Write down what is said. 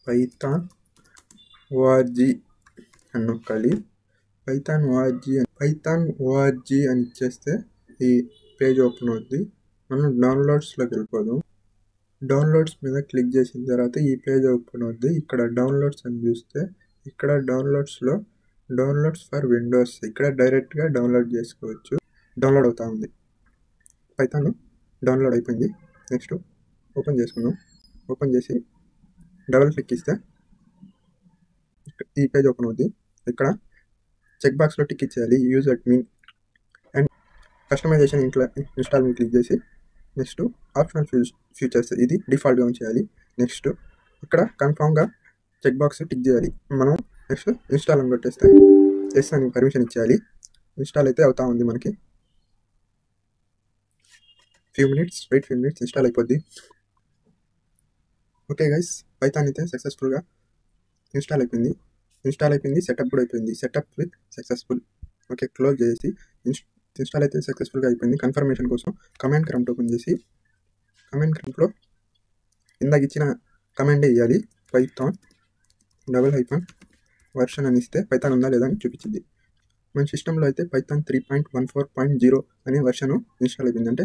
Python ORG అని నొక్కాలి. Python ORG అని ఇచ్చేస్తే ఈ పేజ్ ఓపెన్ అవుద్ది. మనం డౌన్లోడ్స్లోకి వెళ్ళిపోదాం. డౌన్లోడ్స్ మీద క్లిక్ చేసిన తర్వాత ఈ పేజ్ ఓపెన్ అవుద్ది. ఇక్కడ డౌన్లోడ్స్ అని చూస్తే ఇక్కడ డౌన్లోడ్స్లో డౌన్లోడ్స్ ఫర్ విండోస్ ఇక్కడ డైరెక్ట్గా డౌన్లోడ్ చేసుకోవచ్చు. డౌన్లోడ్ అవుతా ఉంది. పైథాన్ డౌన్లోడ్ అయిపోయింది. నెక్స్ట్ ఓపెన్ చేసుకుందాం. ఓపెన్ చేసి డబుల్ క్లిక్ ఇస్తే ఈ పేజ్ ఓపెన్ అవుద్ది. ఇక్కడ చెక్ బాక్స్లో టిక్ ఇచ్చేయాలి use admin and customization install మీద క్లిక్ చేసి నెక్స్ట్ ఆప్షనల్ ఫీచర్స్ ఇది డిఫాల్ట్గా ఉంచేయాలి. నెక్స్ట్ ఇక్కడ కన్ఫామ్గా చెక్ బాక్స్ టిక్ చేయాలి. మనం నెక్స్ట్ ఇన్స్టాల్ అని కొట్టేస్తే ఎస్ అని పర్మిషన్ ఇచ్చేయాలి. ఇన్స్టాల్ అయితే అవుతా ఉంది. మనకి ఫ్యూ మినిట్స్ ఇన్స్టాల్ అయిపోద్ది. ఓకే గైస్, పైథాన్ అయితే సక్సెస్ఫుల్గా ఇన్స్టాల్ అయిపోయింది. సెటప్ కూడా అయిపోయింది. Setup with successful. Okay, close చేసి ఇన్స్టాల్ అయితే సక్సెస్ఫుల్గా అయిపోయింది. కన్ఫర్మేషన్ కోసం కమాండ్ ప్రాంప్ట్ ఓపెన్ చేసి కమాండ్ ప్రాంప్ట్లో ఇందాక ఇచ్చిన కమాండే ఇవ్వాలి. పైథాన్ -వర్షన్ అని ఇస్తే పైథాన్ ఉందా లేదా అని చూపించింది. మన సిస్టంలో అయితే పైథాన్ 3.14.0 అనే వర్షన్ ఇన్స్టాల్ అయిపోయింది. అంటే